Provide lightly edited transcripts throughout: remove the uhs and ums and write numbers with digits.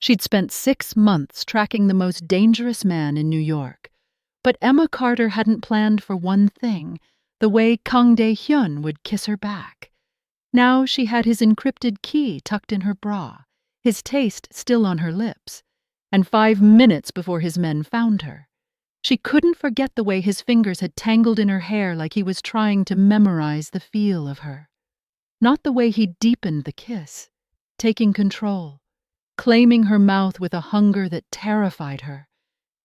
She'd spent 6 months tracking the most dangerous man in New York. But Emma Carter hadn't planned for one thing, the way Kang Dae-hyun would kiss her back. Now she had his encrypted key tucked in her bra, his taste still on her lips, and 5 minutes before his men found her. She couldn't forget the way his fingers had tangled in her hair like he was trying to memorize the feel of her. Not the way he deepened the kiss, taking control, claiming her mouth with a hunger that terrified her,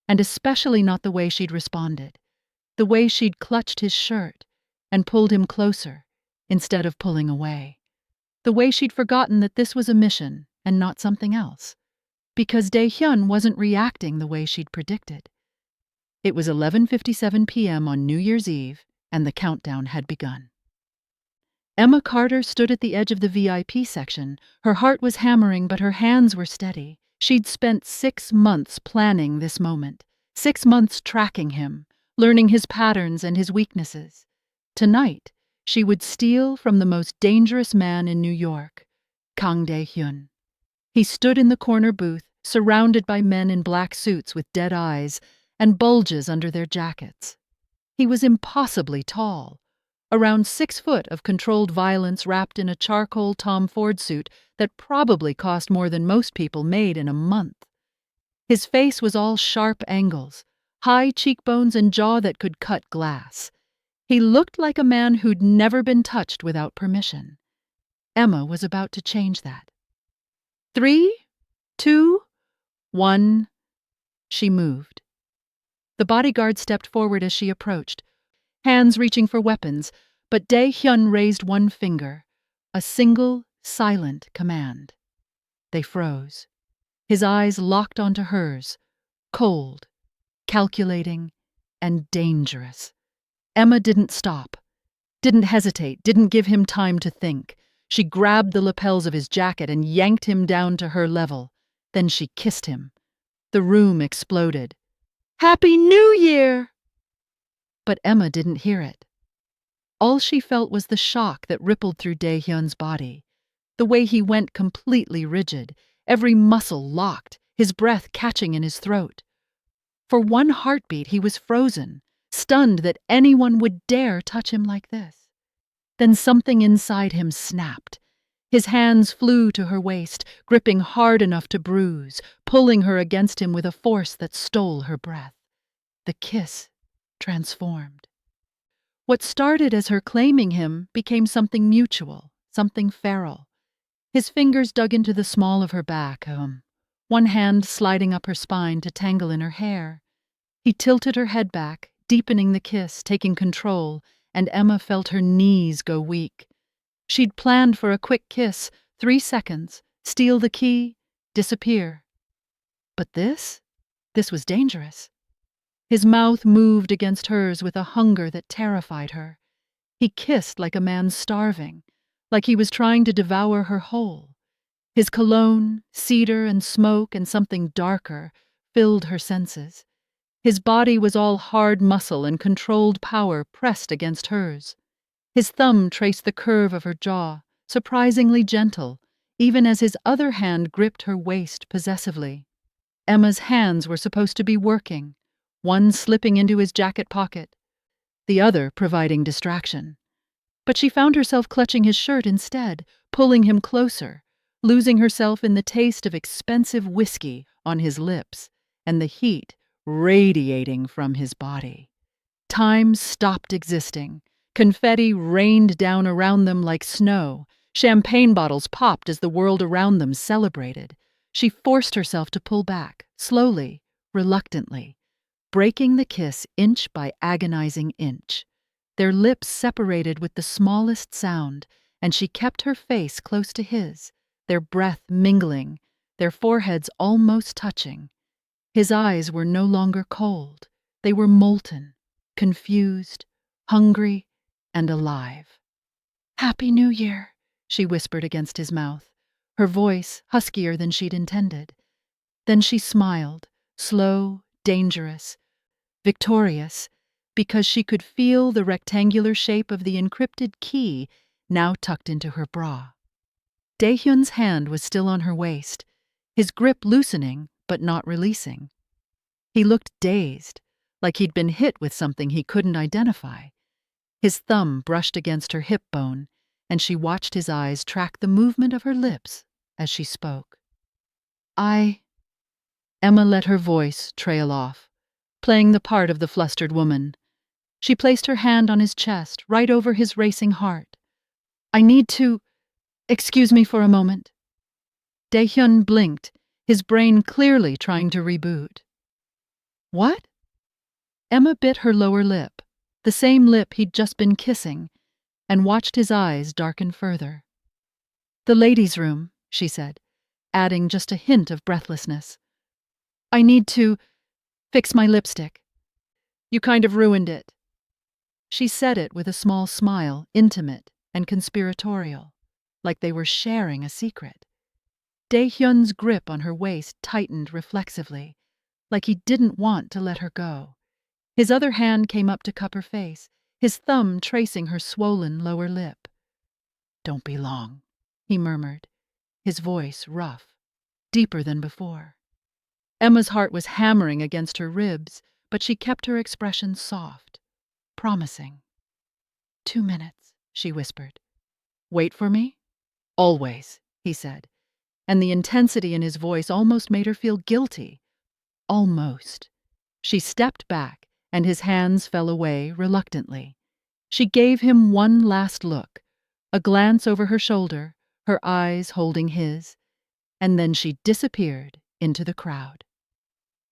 and especially not the way she'd responded, the way she'd clutched his shirt and pulled him closer instead of pulling away, the way she'd forgotten that this was a mission and not something else, because Dae-hyun wasn't reacting the way she'd predicted. It was 11:57 p.m. on New Year's Eve, and the countdown had begun. Emma Carter stood at the edge of the VIP section. Her heart was hammering, but her hands were steady. She'd spent 6 months planning this moment, 6 months tracking him, learning his patterns and his weaknesses. Tonight, she would steal from the most dangerous man in New York, Kang Dae-hyun. He stood in the corner booth, surrounded by men in black suits with dead eyes and bulges under their jackets. He was impossibly tall, around 6 foot of controlled violence wrapped in a charcoal Tom Ford suit that probably cost more than most people made in a month. His face was all sharp angles, high cheekbones and jaw that could cut glass. He looked like a man who'd never been touched without permission. Emma was about to change that. 3, 2, 1. She moved. The bodyguard stepped forward as she approached, hands reaching for weapons, but Dae-hyun raised one finger, a single, silent command. They froze. His eyes locked onto hers, cold, calculating, and dangerous. Emma didn't stop, didn't hesitate, didn't give him time to think. She grabbed the lapels of his jacket and yanked him down to her level. Then she kissed him. The room exploded. "Happy New Year!" But Emma didn't hear it. All she felt was the shock that rippled through Dae-hyun's body, the way he went completely rigid, every muscle locked, his breath catching in his throat. For one heartbeat, he was frozen, stunned that anyone would dare touch him like this. Then something inside him snapped. His hands flew to her waist, gripping hard enough to bruise, pulling her against him with a force that stole her breath. The kiss transformed. What started as her claiming him became something mutual, something feral. His fingers dug into the small of her back, one hand sliding up her spine to tangle in her hair. He tilted her head back, deepening the kiss, taking control, and Emma felt her knees go weak. She'd planned for a quick kiss, 3 seconds, steal the key, disappear. But this was dangerous. His mouth moved against hers with a hunger that terrified her. He kissed like a man starving, like he was trying to devour her whole. His cologne, cedar and smoke and something darker filled her senses. His body was all hard muscle and controlled power pressed against hers. His thumb traced the curve of her jaw, surprisingly gentle, even as his other hand gripped her waist possessively. Emma's hands were supposed to be working, one slipping into his jacket pocket, the other providing distraction. But she found herself clutching his shirt instead, pulling him closer, losing herself in the taste of expensive whiskey on his lips and the heat radiating from his body. Time stopped existing. Confetti rained down around them like snow. Champagne bottles popped as the world around them celebrated. She forced herself to pull back, slowly, reluctantly, breaking the kiss inch by agonizing inch. Their lips separated with the smallest sound, and she kept her face close to his, their breath mingling, their foreheads almost touching. His eyes were no longer cold. They were molten, confused, hungry, and alive. "Happy New Year," she whispered against his mouth, her voice huskier than she'd intended. Then she smiled, slow, dangerous, victorious, because she could feel the rectangular shape of the encrypted key now tucked into her bra. Dae-hyun's hand was still on her waist. his grip loosening but not releasing. He looked dazed, like he'd been hit with something he couldn't identify. His thumb brushed against her hip bone, and she watched his eyes track the movement of her lips as she spoke. Emma let her voice trail off, playing the part of the flustered woman. She placed her hand on his chest, right over his racing heart. I need to... Excuse me for a moment. Dae-hyun blinked, his brain clearly trying to reboot. What? Emma bit her lower lip, the same lip he'd just been kissing, and watched his eyes darken further. The ladies' room, she said, adding just a hint of breathlessness. I need to fix my lipstick. You kind of ruined it. She said it with a small smile, intimate and conspiratorial, like they were sharing a secret. Dae-hyun's grip on her waist tightened reflexively, like he didn't want to let her go. His other hand came up to cup her face, his thumb tracing her swollen lower lip. Don't be long, he murmured, his voice rough, deeper than before. Emma's heart was hammering against her ribs, but she kept her expression soft, promising. 2 minutes, she whispered. Wait for me? Always, he said, and the intensity in his voice almost made her feel guilty. Almost. She stepped back, and his hands fell away reluctantly. She gave him one last look, a glance over her shoulder, her eyes holding his, and then she disappeared into the crowd.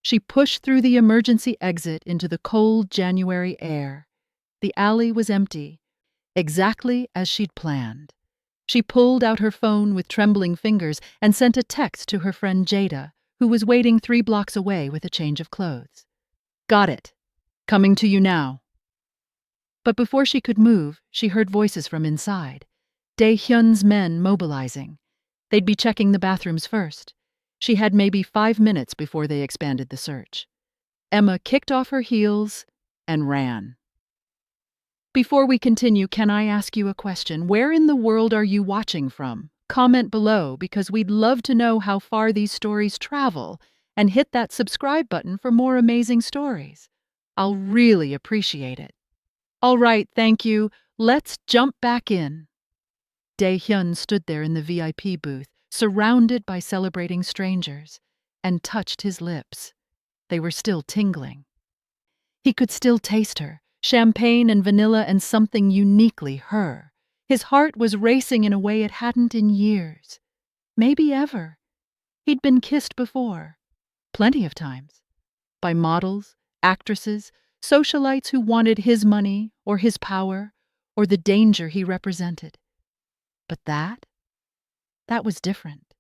She pushed through the emergency exit into the cold January air. The alley was empty, exactly as she'd planned. She pulled out her phone with trembling fingers and sent a text to her friend Jada, who was waiting 3 blocks away with a change of clothes. Got it. Coming to you now. But before she could move, she heard voices from inside. Dae-hyun's men mobilizing. They'd be checking the bathrooms first. She had maybe 5 minutes before they expanded the search. Emma kicked off her heels and ran. Before we continue, can I ask you a question? Where in the world are you watching from? Comment below, because we'd love to know how far these stories travel, and hit that subscribe button for more amazing stories. I'll really appreciate it. All right, thank you. Let's jump back in. Dae-hyun stood there in the VIP booth, surrounded by celebrating strangers, and touched his lips. They were still tingling. He could still taste her, champagne and vanilla and something uniquely her. His heart was racing in a way it hadn't in years. Maybe ever. He'd been kissed before. Plenty of times. By models, actresses, socialites who wanted his money or his power or the danger he represented. But that was different.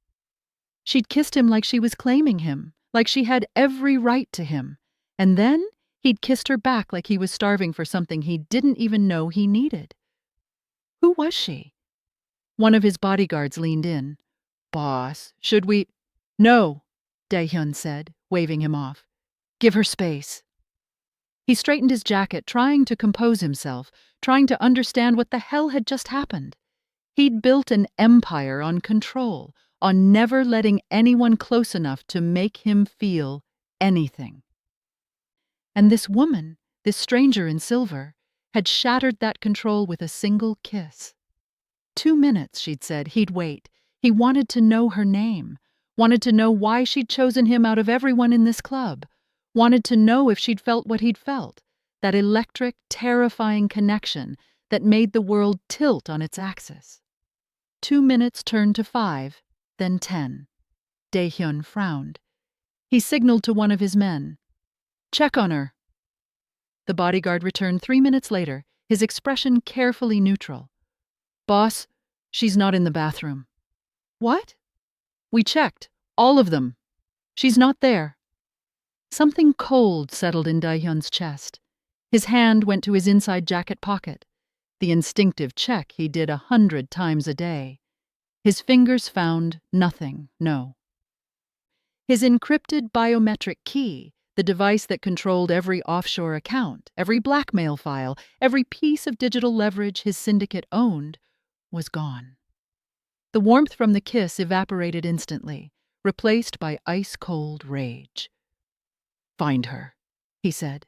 She'd kissed him like she was claiming him, like she had every right to him. And then he'd kissed her back like he was starving for something he didn't even know he needed. Who was she? One of his bodyguards leaned in. Boss, should we... No, Dae-hyun said, waving him off. Give her space. He straightened his jacket, trying to compose himself, trying to understand what the hell had just happened. He'd built an empire on control, on never letting anyone close enough to make him feel anything. And this woman, this stranger in silver, had shattered that control with a single kiss. 2 minutes, she'd said, he'd wait. He wanted to know her name, wanted to know why she'd chosen him out of everyone in this club, wanted to know if she'd felt what he'd felt, that electric, terrifying connection that made the world tilt on its axis. 2 minutes turned to 5, then 10. Dae-hyun frowned. He signaled to one of his men. Check on her. The bodyguard returned 3 minutes later, his expression carefully neutral. Boss, she's not in the bathroom. What? We checked. All of them. She's not there. Something cold settled in Dae-hyun's chest. His hand went to his inside jacket pocket, the instinctive check he did 100 times a day. His fingers found nothing, no. His encrypted biometric key, the device that controlled every offshore account, every blackmail file, every piece of digital leverage his syndicate owned, was gone. The warmth from the kiss evaporated instantly, replaced by ice-cold rage. "Find her," he said,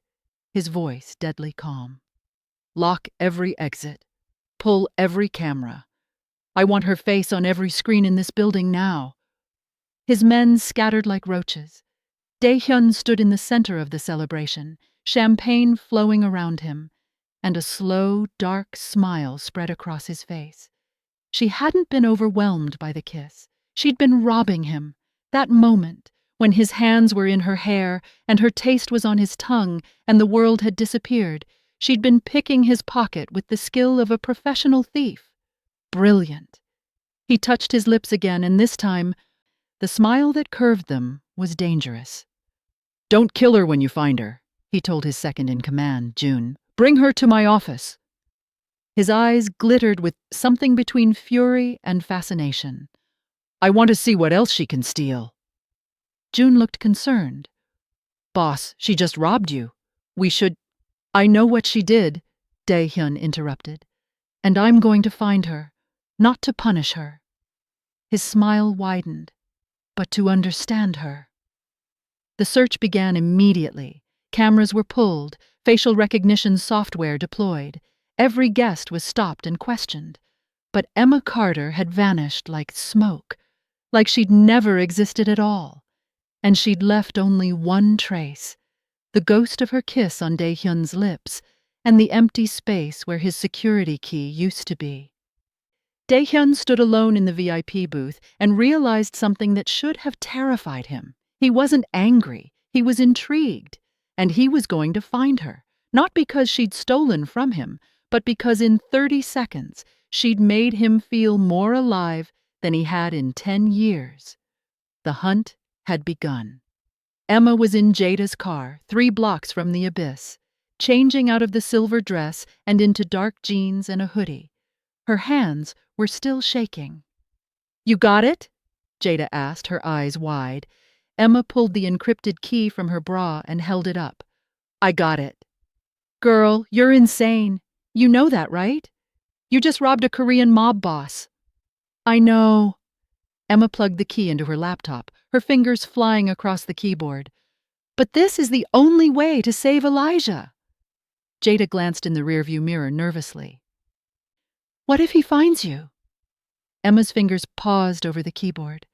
his voice deadly calm. "Lock every exit. Pull every camera. I want her face on every screen in this building now." His men scattered like roaches. Dae-hyun stood in the center of the celebration, champagne flowing around him, and a slow, dark smile spread across his face. She hadn't been overwhelmed by the kiss. She'd been robbing him. That moment, when his hands were in her hair and her taste was on his tongue and the world had disappeared, she'd been picking his pocket with the skill of a professional thief. Brilliant. He touched his lips again, and this time, the smile that curved them was dangerous. "Don't kill her when you find her," he told his second-in-command, June. "Bring her to my office." His eyes glittered with something between fury and fascination. "I want to see what else she can steal." June looked concerned. "Boss, she just robbed you. We should—" "I know what she did," Dae-hyun interrupted. "And I'm going to find her, not to punish her." His smile widened, but to understand her. The search began immediately. Cameras were pulled, facial recognition software deployed. Every guest was stopped and questioned. But Emma Carter had vanished like smoke, like she'd never existed at all. And she'd left only one trace, the ghost of her kiss on Dae-hyun's lips and the empty space where his security key used to be. Dae-hyun stood alone in the VIP booth and realized something that should have terrified him. He wasn't angry, he was intrigued, and he was going to find her, not because she'd stolen from him, but because in 30 seconds she'd made him feel more alive than he had in 10 years. The hunt had begun. Emma was in Jada's car, 3 blocks from the abyss, changing out of the silver dress and into dark jeans and a hoodie. Her hands were still shaking. "You got it?" Jada asked, her eyes wide. Emma pulled the encrypted key from her bra and held it up. "I got it." "Girl, you're insane. You know that, right? You just robbed a Korean mob boss." "I know." Emma plugged the key into her laptop, her fingers flying across the keyboard. "But this is the only way to save Elijah." Jada glanced in the rearview mirror nervously. "What if he finds you?" Emma's fingers paused over the keyboard.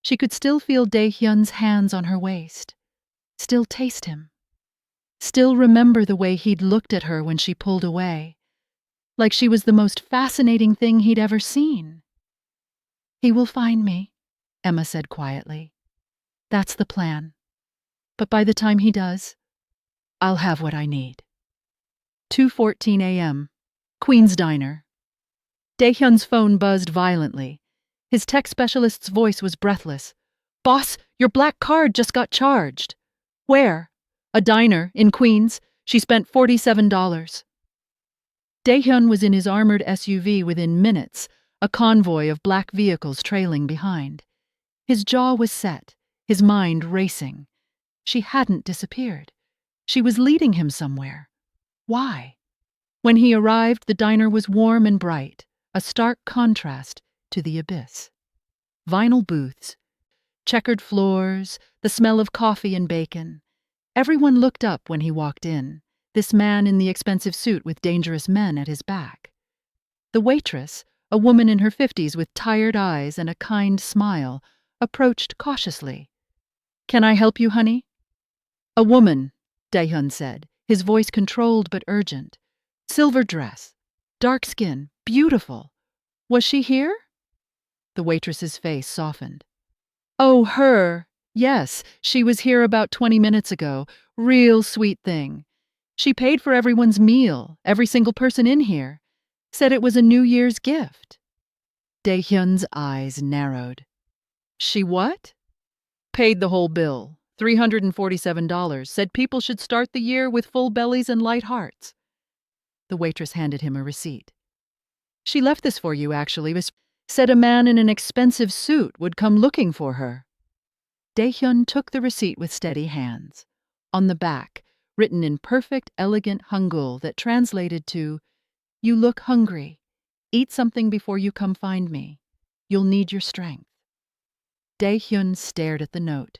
She could still feel Dae-hyun's hands on her waist, still taste him, still remember the way he'd looked at her when she pulled away, like she was the most fascinating thing he'd ever seen. "He will find me," Emma said quietly. "That's the plan. But by the time he does, I'll have what I need." 2:14 a.m. Queen's Diner. Dae-hyun's phone buzzed violently. His tech specialist's voice was breathless. "Boss, your black card just got charged." "Where?" "A diner, in Queens. She spent $47. Dae-hyun was in his armored SUV within minutes, a convoy of black vehicles trailing behind. His jaw was set, his mind racing. She hadn't disappeared. She was leading him somewhere. Why? When he arrived, the diner was warm and bright, a stark contrast to the abyss. Vinyl booths, checkered floors, the smell of coffee and bacon. Everyone looked up when he walked in, this man in the expensive suit with dangerous men at his back. The waitress, a woman in her 50s with tired eyes and a kind smile, approached cautiously. "Can I help you, honey?" "A woman," Dae-hyun said, his voice controlled but urgent. "Silver dress, dark skin, beautiful. Was she here?" The waitress's face softened. "Oh, her. Yes, she was here about 20 minutes ago. Real sweet thing. She paid for everyone's meal, every single person in here. Said it was a New Year's gift." Dae-hyun's eyes narrowed. "She what?" "Paid the whole bill, $347, said people should start the year with full bellies and light hearts." The waitress handed him a receipt. "She left this for you, actually. Said a man in an expensive suit would come looking for her." Dae-hyun took the receipt with steady hands. On the back, written in perfect, elegant Hangul that translated to, "You look hungry. Eat something before you come find me. You'll need your strength." Dae-hyun stared at the note.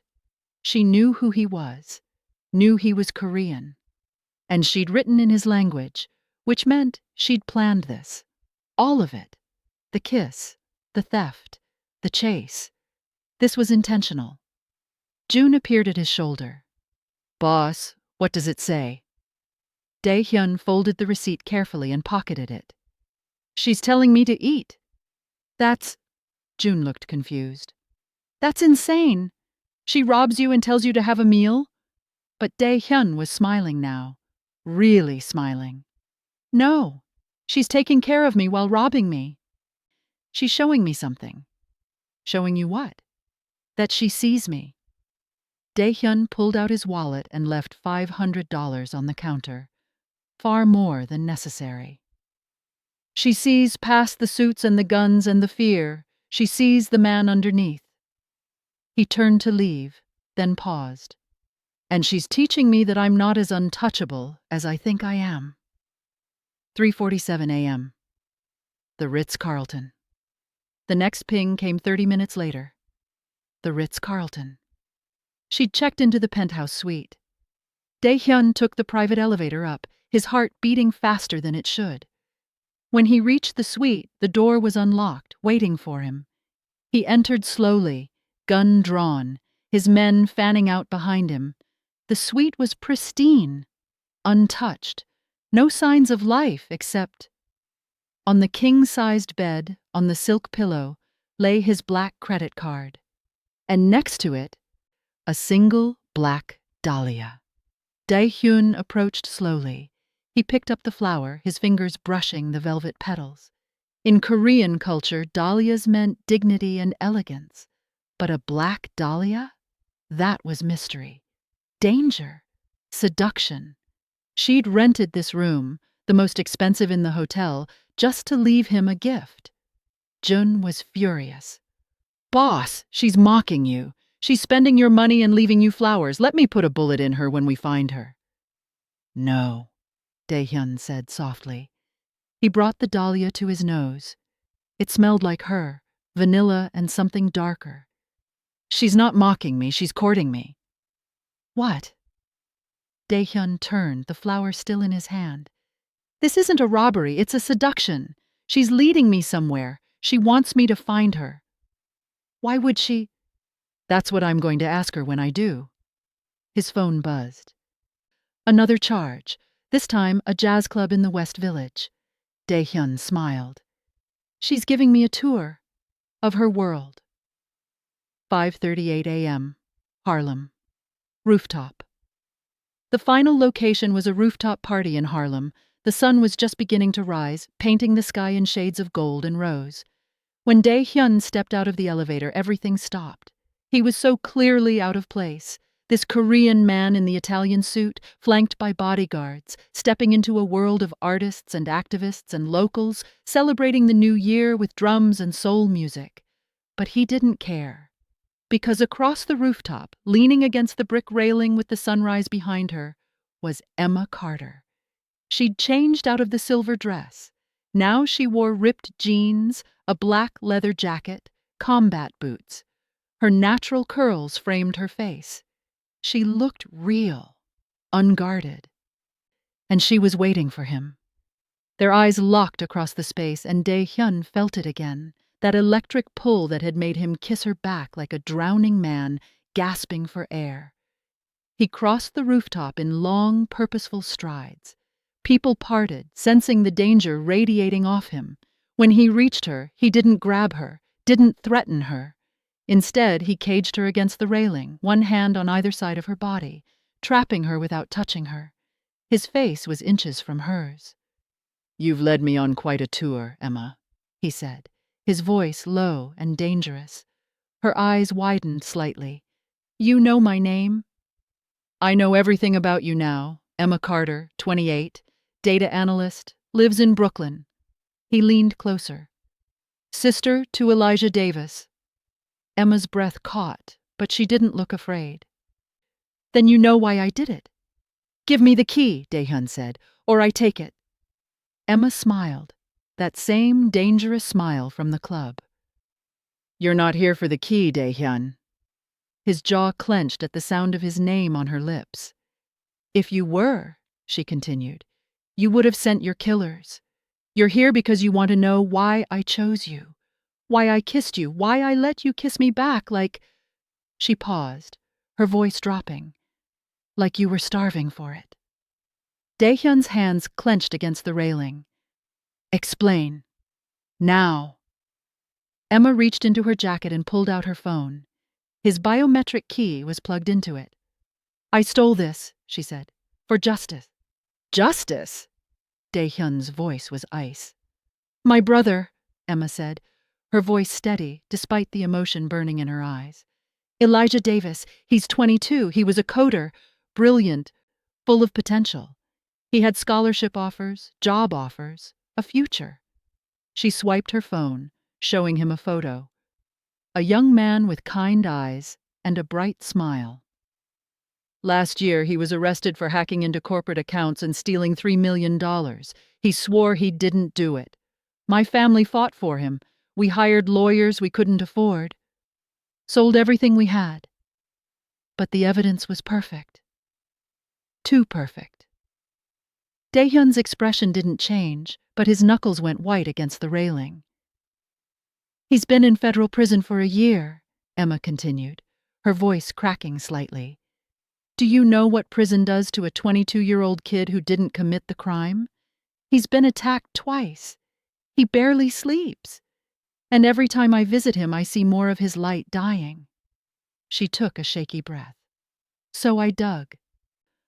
She knew who he was, knew he was Korean, and she'd written in his language, which meant she'd planned this. All of it. The kiss, the theft, the chase. This was intentional. June appeared at his shoulder. "Boss, what does it say?" Dae-hyun folded the receipt carefully and pocketed it. "She's telling me to eat." "That's—" June looked confused. "That's insane. She robs you and tells you to have a meal?" But Dae-hyun was smiling now. Really smiling. "No. She's taking care of me while robbing me. She's showing me something." "Showing you what?" "That she sees me." Dae-hyun pulled out his wallet and left $500 on the counter. Far more than necessary. "She sees past the suits and the guns and the fear. She sees the man underneath." He turned to leave, then paused. "And she's teaching me that I'm not as untouchable as I think I am." 3:47 a.m. The Ritz-Carlton. The next ping came 30 minutes later. The Ritz-Carlton. She'd checked into the penthouse suite. Dae-hyun took the private elevator up, his heart beating faster than it should. When he reached the suite, the door was unlocked, waiting for him. He entered slowly, gun drawn, his men fanning out behind him. The suite was pristine, untouched, no signs of life except... On the king-sized bed, on the silk pillow, lay his black credit card. And next to it, a single black dahlia. Dae-hyun approached slowly. He picked up the flower, his fingers brushing the velvet petals. In Korean culture, dahlias meant dignity and elegance. But a black dahlia? That was mystery. Danger. Seduction. She'd rented this room, the most expensive in the hotel, just to leave him a gift. Jun was furious. "Boss, she's mocking you. She's spending your money and leaving you flowers. Let me put a bullet in her when we find her." "No," Dae-hyun said softly. He brought the dahlia to his nose. It smelled like her, vanilla and something darker. "She's not mocking me, she's courting me." "What?" Dae-hyun turned, the flower still in his hand. "This isn't a robbery, it's a seduction. She's leading me somewhere. She wants me to find her." "Why would she?" "That's what I'm going to ask her when I do." His phone buzzed. Another charge, this time a jazz club in the West Village. Dae-hyun smiled. "She's giving me a tour of her world." 5:38 a.m. Harlem. Rooftop. The final location was a rooftop party in Harlem. The sun was just beginning to rise, painting the sky in shades of gold and rose. When Dae-hyun stepped out of the elevator, everything stopped. He was so clearly out of place. This Korean man in the Italian suit, flanked by bodyguards, stepping into a world of artists and activists and locals, celebrating the new year with drums and soul music. But he didn't care. Because across the rooftop, leaning against the brick railing with the sunrise behind her, was Emma Carter. She'd changed out of the silver dress. Now she wore ripped jeans, a black leather jacket, combat boots. Her natural curls framed her face. She looked real, unguarded. And she was waiting for him. Their eyes locked across the space, and Dae-hyun felt it again, that electric pull that had made him kiss her back like a drowning man gasping for air. He crossed the rooftop in long, purposeful strides. People parted, sensing the danger radiating off him. When he reached her, he didn't grab her, didn't threaten her. Instead, he caged her against the railing, one hand on either side of her body, trapping her without touching her. His face was inches from hers. "You've led me on quite a tour, Emma," he said, his voice low and dangerous. Her eyes widened slightly. "You know my name?" "I know everything about you now. Emma Carter, 28, data analyst, lives in Brooklyn." He leaned closer. "Sister to Elijah Davis." Emma's breath caught, but she didn't look afraid. "Then you know why I did it." "Give me the key," Dae-hyun said, "or I take it." Emma smiled, that same dangerous smile from the club. You're not here for the key, Dae-hyun. His jaw clenched at the sound of his name on her lips. If you were, she continued, you would have sent your killers. You're here because you want to know why I chose you, why I kissed you, why I let you kiss me back like... She paused, her voice dropping, like you were starving for it. Dae-hyun's hands clenched against the railing. Explain. Now. Emma reached into her jacket and pulled out her phone. His biometric key was plugged into it. I stole this, she said, for justice. Justice? Dae-hyun's voice was ice. My brother, Emma said, her voice steady despite the emotion burning in her eyes. Elijah Davis, he's 22, he was a coder, brilliant, full of potential. He had scholarship offers, job offers, a future. She swiped her phone, showing him a photo. A young man with kind eyes and a bright smile. Last year, he was arrested for hacking into corporate accounts and stealing $3 million. He swore he didn't do it. My family fought for him. We hired lawyers we couldn't afford. Sold everything we had. But the evidence was perfect. Too perfect. Dae-hyun's expression didn't change, but his knuckles went white against the railing. He's been in federal prison for a year, Emma continued, her voice cracking slightly. Do you know what prison does to a 22-year-old kid who didn't commit the crime? He's been attacked twice. He barely sleeps. And every time I visit him, I see more of his light dying. She took a shaky breath. So I dug.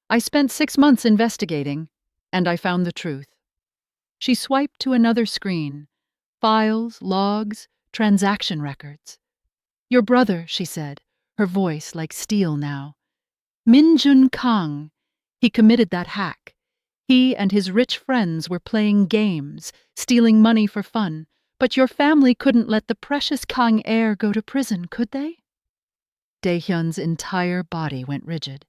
I spent 6 months investigating, and I found the truth. She swiped to another screen. Files, logs, transaction records. Your brother, she said, her voice like steel now. Min-jun Kang. He committed that hack. He and his rich friends were playing games, stealing money for fun, but your family couldn't let the precious Kang heir go to prison, could they? Dae-hyun's entire body went rigid.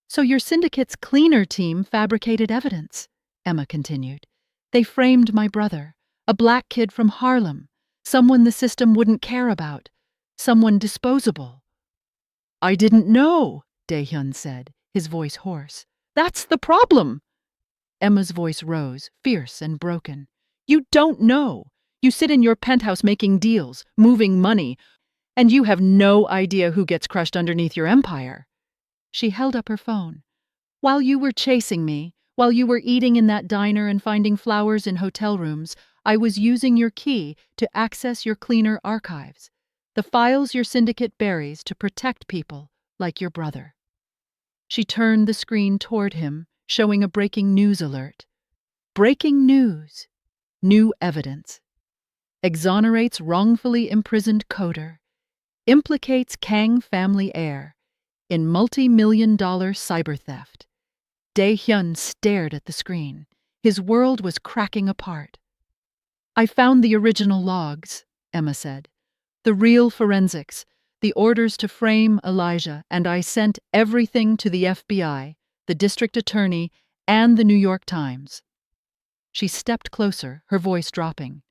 So your syndicate's cleaner team fabricated evidence, Emma continued. They framed my brother, a black kid from Harlem, someone the system wouldn't care about, someone disposable. I didn't know, Dae-hyun said, his voice hoarse. That's the problem. Emma's voice rose, fierce and broken. You don't know. You sit in your penthouse making deals, moving money, and you have no idea who gets crushed underneath your empire. She held up her phone. While you were chasing me, while you were eating in that diner and finding flowers in hotel rooms, I was using your key to access your cleaner archives, the files your syndicate buries to protect people like your brother. She turned the screen toward him, showing a breaking news alert. Breaking news. New evidence. Exonerates wrongfully imprisoned coder. Implicates Kang family heir in multi-million-dollar cyber theft. Dae-hyun stared at the screen. His world was cracking apart. I found the original logs, Emma said. The real forensics, the orders to frame Elijah, and I sent everything to the FBI, the district attorney, and the New York Times. She stepped closer, her voice dropping.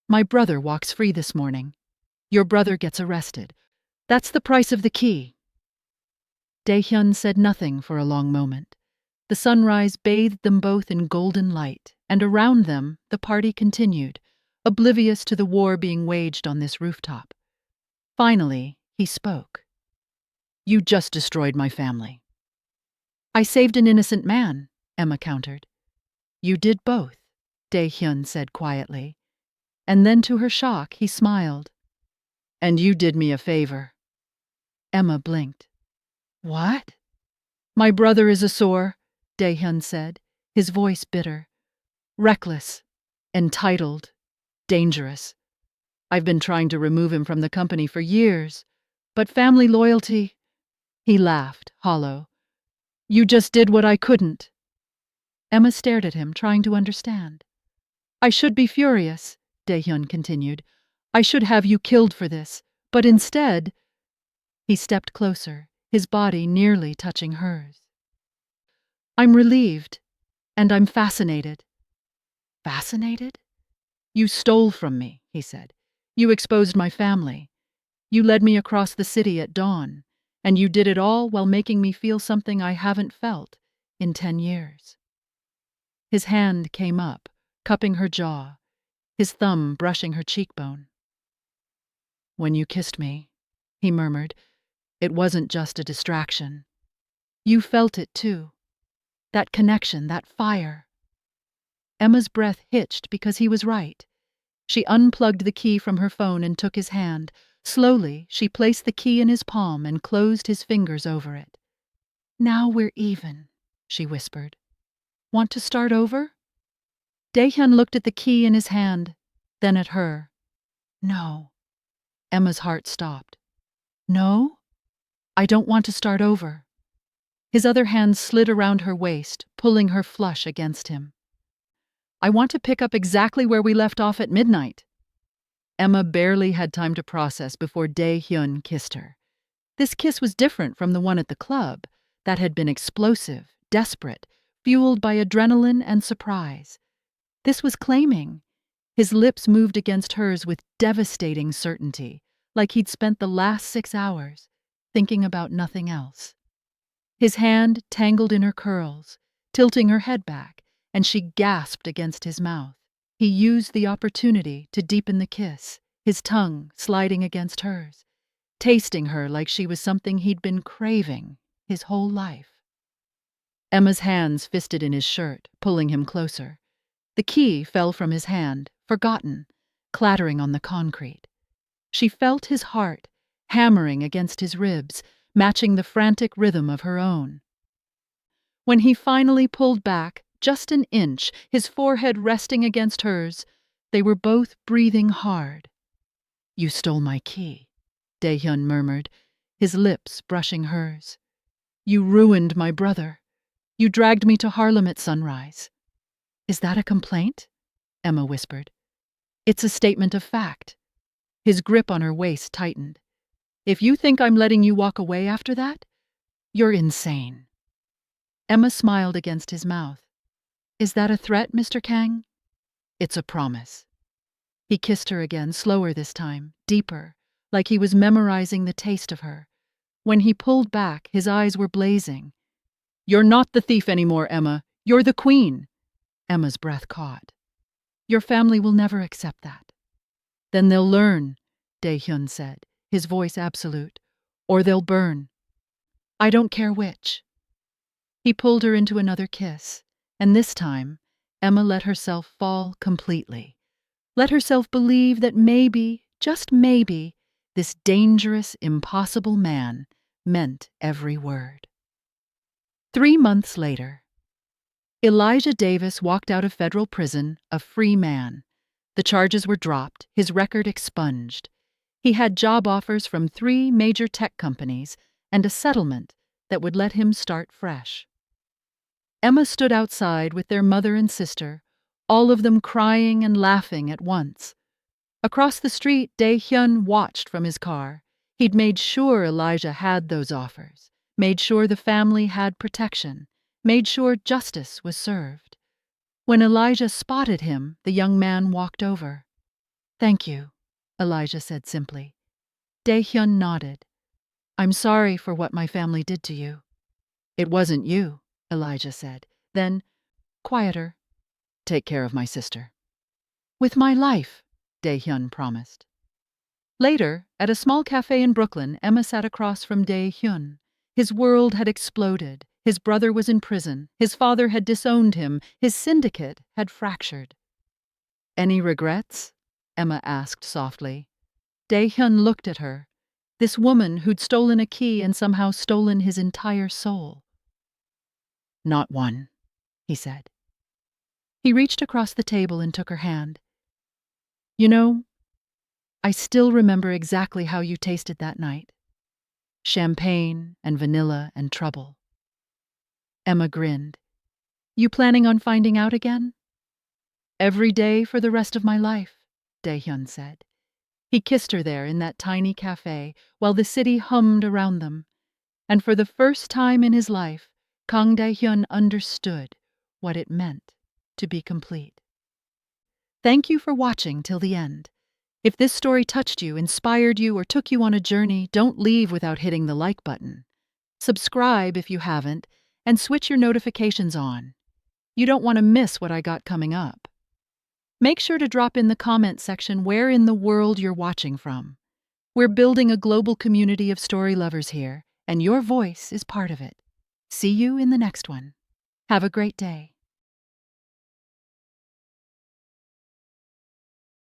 My brother walks free this morning. Your brother gets arrested. That's the price of the key. Dae-hyun said nothing for a long moment. The sunrise bathed them both in golden light, and around them the party continued, oblivious to the war being waged on this rooftop. Finally, he spoke. You just destroyed my family. I saved an innocent man, Emma countered. You did both, Dae-hyun said quietly. And then to her shock, he smiled. And you did me a favor. Emma blinked. What? My brother is a sore, Dae-hyun said, his voice bitter. Reckless, entitled, dangerous. I've been trying to remove him from the company for years, but family loyalty... He laughed, hollow. You just did what I couldn't. Emma stared at him, trying to understand. I should be furious, Dae-hyun continued. I should have you killed for this, but instead... He stepped closer, his body nearly touching hers. I'm relieved, and I'm fascinated. Fascinated? You stole from me, he said. You exposed my family. You led me across the city at dawn, and you did it all while making me feel something I haven't felt in 10 years. His hand came up, cupping her jaw, his thumb brushing her cheekbone. When you kissed me, he murmured, it wasn't just a distraction. You felt it too. That connection, that fire. Emma's breath hitched because he was right. She unplugged the key from her phone and took his hand. Slowly, she placed the key in his palm and closed his fingers over it. Now we're even, she whispered. Want to start over? Daehyun looked at the key in his hand, then at her. No. Emma's heart stopped. No? I don't want to start over. His other hand slid around her waist, pulling her flush against him. I want to pick up exactly where we left off at midnight. Emma barely had time to process before Daehyun kissed her. This kiss was different from the one at the club. That had been explosive, desperate, fueled by adrenaline and surprise. This was claiming. His lips moved against hers with devastating certainty, like he'd spent the last 6 hours thinking about nothing else. His hand tangled in her curls, tilting her head back, and she gasped against his mouth. He used the opportunity to deepen the kiss, his tongue sliding against hers, tasting her like she was something he'd been craving his whole life. Emma's hands fisted in his shirt, pulling him closer. The key fell from his hand, forgotten, clattering on the concrete. She felt his heart hammering against his ribs, matching the frantic rhythm of her own. When he finally pulled back, just an inch, his forehead resting against hers, they were both breathing hard. You stole my key, Daehyun murmured, his lips brushing hers. You ruined my brother. You dragged me to Harlem at sunrise. Is that a complaint? Emma whispered. It's a statement of fact. His grip on her waist tightened. If you think I'm letting you walk away after that, you're insane. Emma smiled against his mouth. Is that a threat, Mr. Kang? It's a promise. He kissed her again, slower this time, deeper, like he was memorizing the taste of her. When he pulled back, his eyes were blazing. You're not the thief anymore, Emma. You're the queen. Emma's breath caught. Your family will never accept that. Then they'll learn, Daehyun said, his voice absolute, or they'll burn. I don't care which. He pulled her into another kiss, and this time, Emma let herself fall completely. Let herself believe that maybe, just maybe, this dangerous, impossible man meant every word. 3 months later, Elijah Davis walked out of federal prison a free man. The charges were dropped, his record expunged. He had job offers from 3 major tech companies and a settlement that would let him start fresh. Emma stood outside with their mother and sister, all of them crying and laughing at once. Across the street, Daehyun watched from his car. He'd made sure Elijah had those offers, made sure the family had protection, made sure justice was served. When Elijah spotted him, the young man walked over. Thank you, Elijah said simply. Daehyun nodded. I'm sorry for what my family did to you. It wasn't you, Elijah said. Then, quieter, take care of my sister. With my life, Daehyun promised. Later, at a small cafe in Brooklyn, Emma sat across from Daehyun. His world had exploded. His brother was in prison. His father had disowned him. His syndicate had fractured. Any regrets? Emma asked softly. Daehyun looked at her, this woman who'd stolen a key and somehow stolen his entire soul. Not one, he said. He reached across the table and took her hand. You know, I still remember exactly how you tasted that night. Champagne and vanilla and trouble. Emma grinned. You planning on finding out again? Every day for the rest of my life, Daehyun said. He kissed her there in that tiny cafe while the city hummed around them. And for the first time in his life, Kang Daehyun understood what it meant to be complete. Thank you for watching till the end. If this story touched you, inspired you, or took you on a journey, don't leave without hitting the like button. Subscribe if you haven't, and switch your notifications on. You don't want to miss what I got coming up. Make sure to drop in the comment section where in the world you're watching from. We're building a global community of story lovers here, and your voice is part of it. See you in the next one. Have a great day.